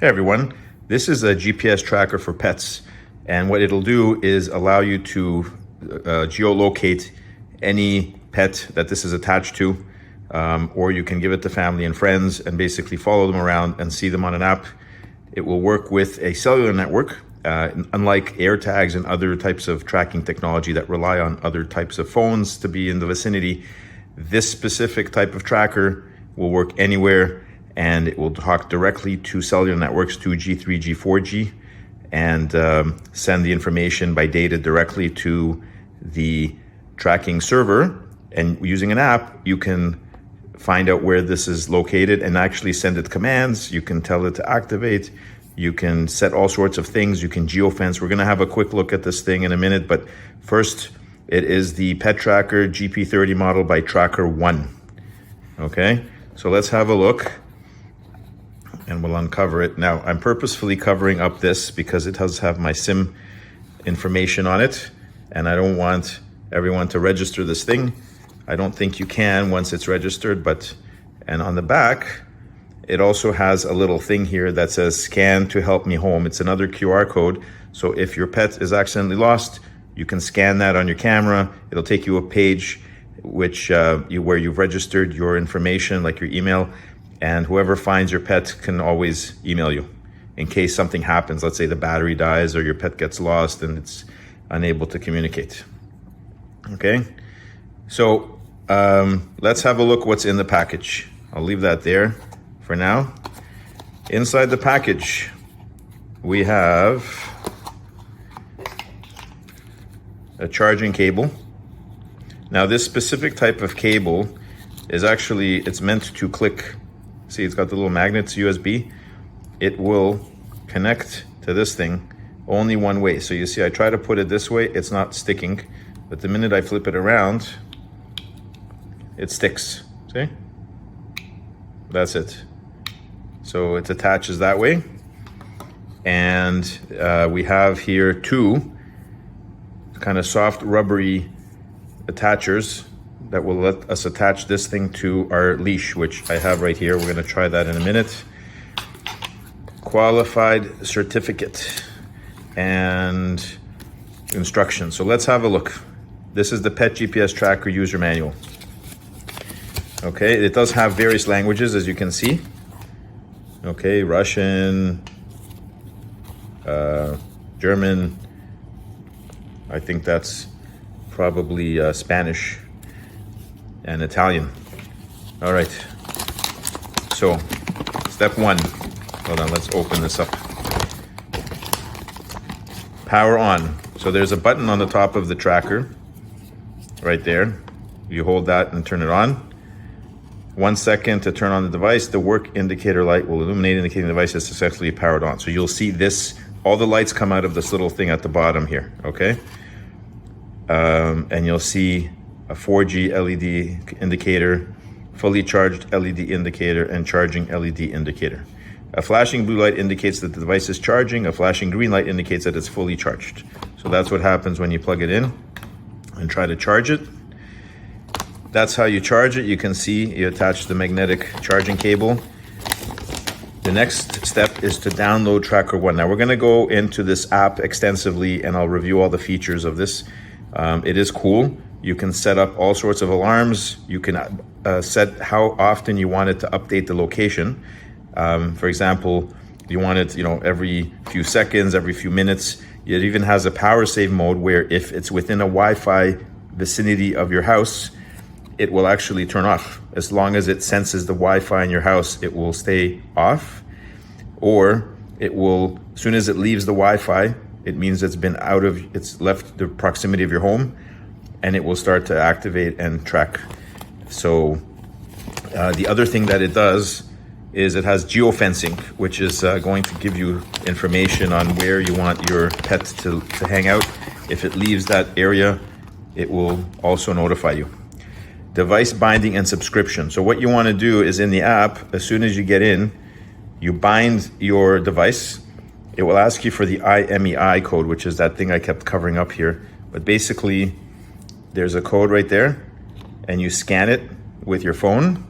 Hey everyone, this is a GPS tracker for pets, and what it'll do is allow you to geolocate any pet that this is attached to, or you can give it to family and friends and basically follow them around and see them on an app. It will work with a cellular network, unlike AirTags and other types of tracking technology that rely on other types of phones to be in the vicinity. This specific type of tracker will work anywhere, and it will talk directly to cellular networks, 2G, 3G, 4G, and send the information by data directly to the tracking server. And using an app, you can find out where this is located and actually send it commands. You can tell it to activate. You can set all sorts of things. You can geofence. We're going to have a quick look at this thing in a minute, but first, it is the Pet Tracker GP30 model by TrackerOne. Okay, so let's have a look and we'll uncover it. Now, I'm purposefully covering up this because it does have my SIM information on it, and I don't want everyone to register this thing. I don't think you can once it's registered, and on the back, it also has a little thing here that says scan to help me home. It's another QR code. So if your pet is accidentally lost, you can scan that on your camera. It'll take you a page where you've registered your information, like your email, and whoever finds your pet can always email you in case something happens. Let's say the battery dies or your pet gets lost and it's unable to communicate. Okay, so let's have a look what's in the package. I'll leave that there for now. Inside the package, we have a charging cable. Now, this specific type of cable is actually, it's meant to click. See, it's got the little magnets, USB. It will connect to this thing only one way. So you see, I try to put it this way, it's not sticking. But the minute I flip it around, it sticks. See? That's it. So it attaches that way. And we have here two kind of soft rubbery attachers that will let us attach this thing to our leash, which I have right here. We're going to try that in a minute. Qualified certificate and instructions. So let's have a look. This is the Pet GPS Tracker user manual. Okay, it does have various languages, as you can see. Okay, Russian, German, I think that's probably Spanish, and Italian. All right, so step one. Hold on, let's open this up. Power on. So there's a button on the top of the tracker, right there. You hold that and turn it on. 1 second to turn on the device. The work indicator light will illuminate, indicating the device is successfully powered on. So you'll see this, all the lights come out of this little thing at the bottom here, okay? And you'll see a 4G LED indicator, fully charged LED indicator, and charging LED indicator. A flashing blue light indicates that the device is charging. A flashing green light indicates that it's fully charged. So that's what happens when you plug it in and try to charge it. That's how you charge it. You can see you attach the magnetic charging cable. The next step is to download TrackerOne. Now we're going to go into this app extensively and I'll review all the features of this. It is cool. You can set up all sorts of alarms. You can set how often you want it to update the location. For example, you want it, every few seconds, every few minutes. It even has a power save mode where if it's within a Wi-Fi vicinity of your house, it will actually turn off. As long as it senses the Wi-Fi in your house, it will stay off. Or it will, as soon as it leaves the Wi-Fi, it means it's left the proximity of your home, and it will start to activate and track. So the other thing that it does is it has geofencing, which is going to give you information on where you want your pet to hang out. If it leaves that area, it will also notify you. Device binding and subscription. So what you want to do is in the app, as soon as you get in, you bind your device. It will ask you for the IMEI code, which is that thing I kept covering up here. But basically, there's a code right there, and you scan it with your phone.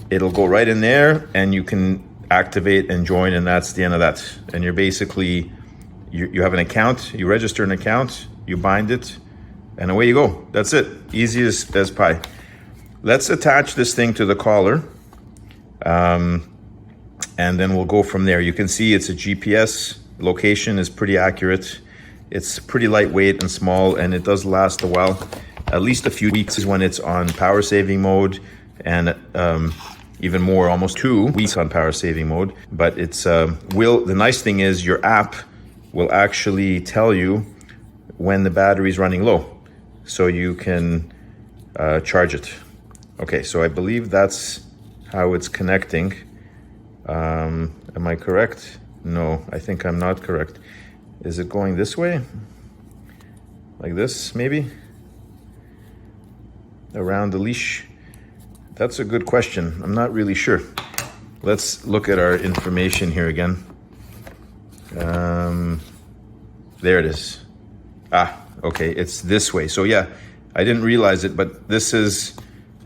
It'll go right in there, and you can activate and join, and that's the end of that. And you're basically, you have an account, you register an account, you bind it, and away you go. That's it. Easy as pie. Let's attach this thing to the collar, and then we'll go from there. You can see it's a GPS. Location is pretty accurate. It's pretty lightweight and small, and it does last a while. At least a few weeks is when it's on power saving mode, and even more, almost 2 weeks on power saving mode. But it's the nice thing is your app will actually tell you when the battery's running low, so you can charge it. Okay, so I believe that's how it's connecting. Am I correct? No, I think I'm not correct. Is it going this way? Like this, maybe? Around the leash? That's a good question. I'm not really sure. Let's look at our information here again. There it is. Okay, it's this way. So yeah, I didn't realize it, but this is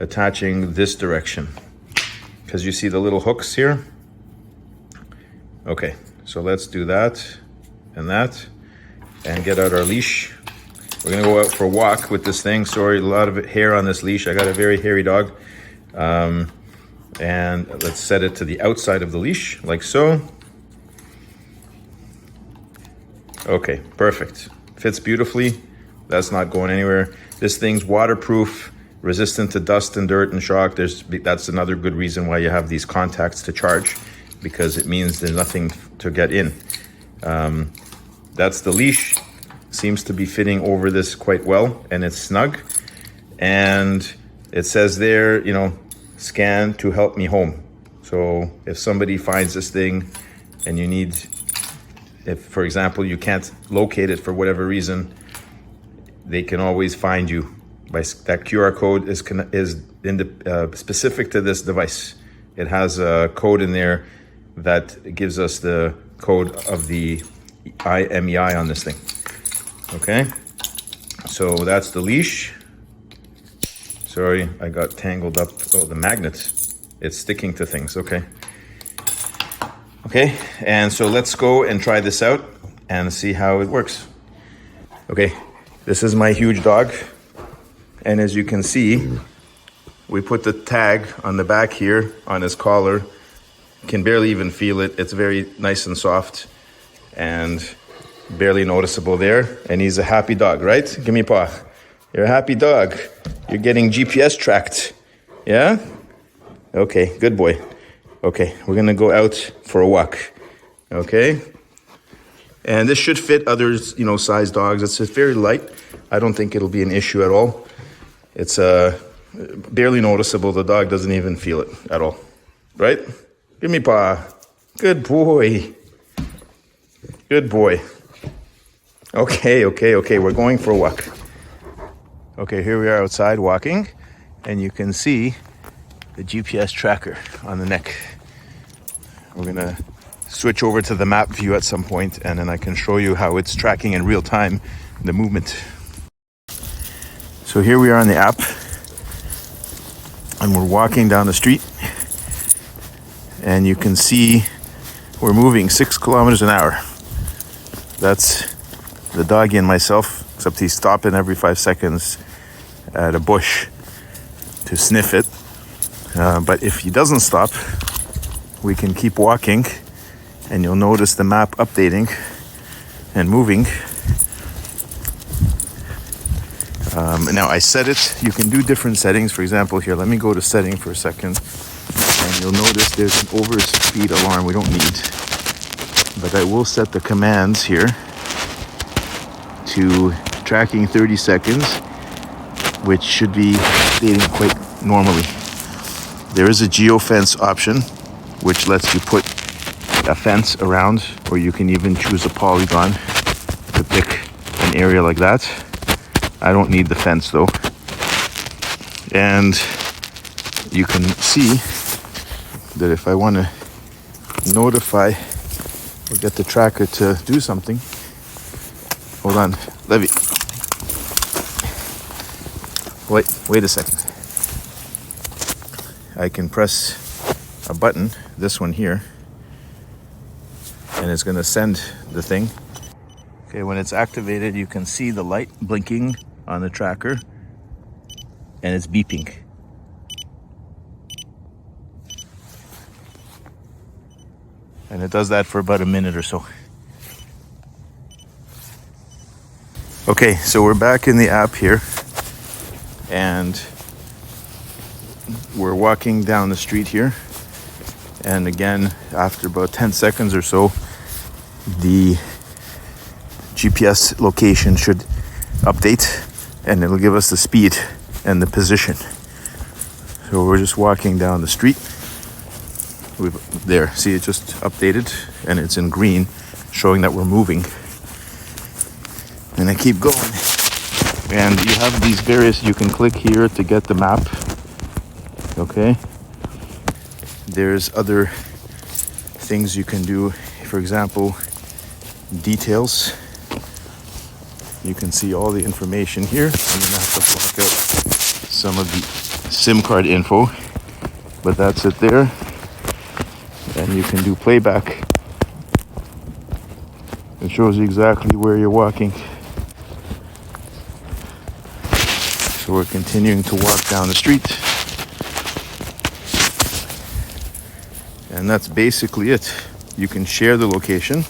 attaching this direction. Because you see the little hooks here? Okay, so let's do that and get out our leash. We're gonna go out for a walk with this thing. Sorry, a lot of hair on this leash. I got a very hairy dog. And let's set it to the outside of the leash, like so. Okay, perfect. Fits beautifully. That's not going anywhere. This thing's waterproof, resistant to dust and dirt and shock. That's another good reason why you have these contacts to charge, because it means there's nothing to get in. That's the leash. Seems to be fitting over this quite well, and it's snug. And it says there, you know, scan to help me home. So if somebody finds this thing and you need, if for example you can't locate it for whatever reason, they can always find you. That QR code is specific to this device. It has a code in there that gives us the code of the IMEI on this thing. Okay, so that's the leash. Sorry, I got tangled up. Oh, the magnet. It's sticking to things. Okay. Okay, and so let's go and try this out and see how it works. Okay, this is my huge dog. And as you can see, we put the tag on the back here on his collar. Can barely even feel it. It's very nice and soft and barely noticeable there. And he's a happy dog, right? Give me a paw. You're a happy dog. You're getting GPS tracked. Yeah? Okay, good boy. Okay, we're gonna go out for a walk. Okay? And this should fit others, you know, size dogs. It's very light. I don't think it'll be an issue at all. It's barely noticeable. The dog doesn't even feel it at all. Right? Give me paw. Good boy. Good boy. Okay. We're going for a walk. Okay, here we are outside walking, and you can see the GPS tracker on the neck. We're gonna switch over to the map view at some point, and then I can show you how it's tracking in real time the movement. So here we are on the app, and we're walking down the street, and you can see we're moving 6 kilometers an hour. That's the doggy and myself, except he's stopping every 5 seconds at a bush to sniff it. But if he doesn't stop, we can keep walking, and you'll notice the map updating and moving. Now I set it, you can do different settings. For example, here, let me go to setting for a second, and you'll notice there's an overspeed alarm we don't need. But I will set the commands here to tracking 30 seconds, which should be updating quite normally. There is a geofence option, which lets you put a fence around, or you can even choose a polygon to pick an area like that. I don't need the fence though. And you can see that if I want to notify or get the tracker to do something, hold on, Levy. Wait a second. I can press a button, this one here, and it's going to send the thing. Okay, when it's activated, you can see the light blinking on the tracker, and it's beeping. And it does that for about a minute or so. Okay, so we're back in the app here, and we're walking down the street here. And again, after about 10 seconds or so, the GPS location should update, and it'll give us the speed and the position. So we're just walking down the street. There, see, it just updated, and it's in green, showing that we're moving. And I keep going, and you have these various, you can click here to get the map. Okay, there's other things you can do. For example, details. You can see all the information here. I'm gonna have to block out some of the SIM card info, but that's it there. And you can do playback. It shows you exactly where you're walking. So we're continuing to walk down the street. And that's basically it. You can share the location.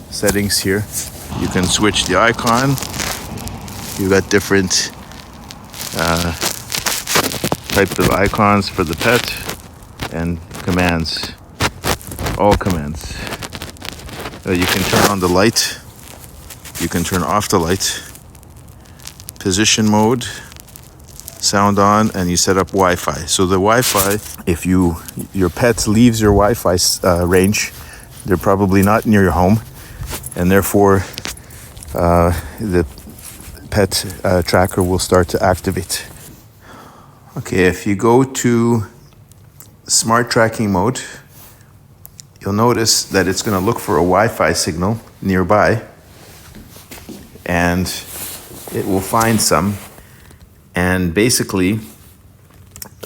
Settings here. You can switch the icon. You got different types of icons for the pet and commands. All commands. You can turn on the light. You can turn off the light. Position mode. Sound on, and you set up Wi-Fi. So the Wi-Fi, if your pet leaves your Wi-Fi range, they're probably not near your home, and therefore the pet tracker will start to activate. Okay, if you go to smart tracking mode, you'll notice that it's going to look for a Wi-Fi signal nearby, and it will find some. And basically,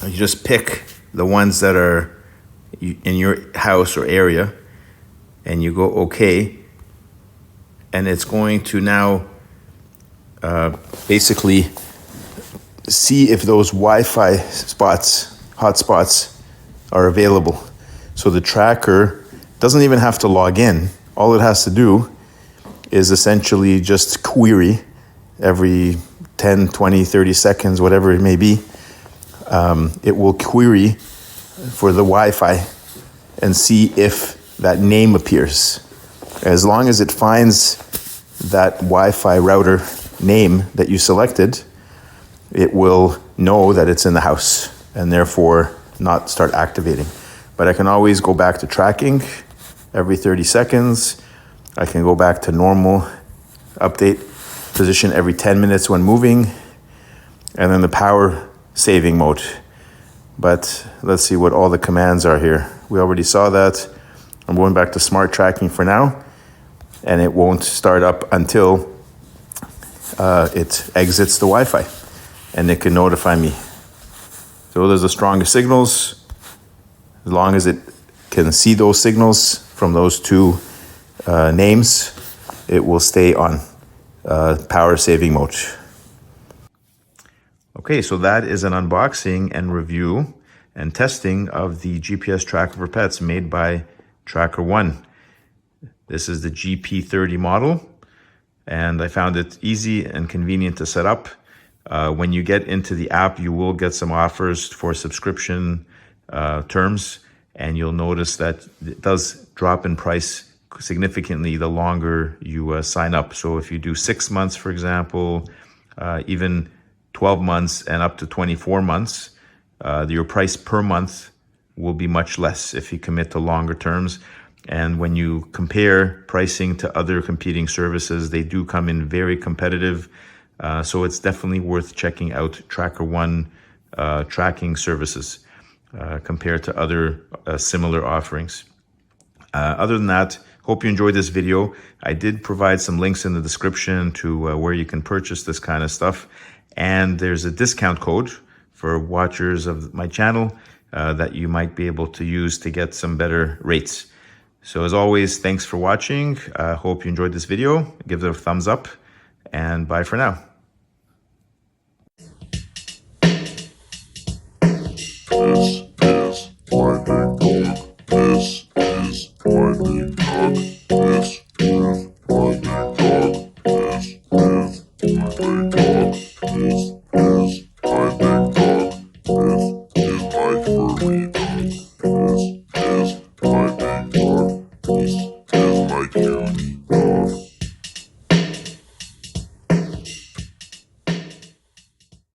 you just pick the ones that are in your house or area, and you go OK. And it's going to now basically see if those Wi-Fi hotspots are available. So the tracker doesn't even have to log in. All it has to do is essentially just query every 10, 20, 30 seconds, whatever it may be. It will query for the Wi-Fi and see if that name appears. As long as it finds that Wi-Fi router name that you selected, it will know that it's in the house and therefore not start activating. But I can always go back to tracking every 30 seconds. I can go back to normal update position every 10 minutes when moving, and then the power saving mode. But let's see what all the commands are here. We already saw that. I'm going back to smart tracking for now, and it won't start up until it exits the Wi-Fi, and it can notify me. So there's the strongest signals. As long as it can see those signals from those two names, it will stay on power saving mode. Okay, so that is an unboxing and review and testing of the GPS tracker for pets made by TrackerOne. This is the GP30 model, and I found it easy and convenient to set up. When you get into the app, you will get some offers for subscription terms, and you'll notice that it does drop in price significantly the longer you sign up. So if you do 6 months, for example, even 12 months and up to 24 months, your price per month will be much less if you commit to longer terms. And when you compare pricing to other competing services, they do come in very competitive. So it's definitely worth checking out TrackerOne tracking services compared to other similar offerings. Other than that, hope you enjoyed this video. I did provide some links in the description to where you can purchase this kind of stuff. And there's a discount code for watchers of my channel. that you might be able to use to get some better rates. So as always, thanks for watching. I hope you enjoyed this video. Give it a thumbs up, and bye for now.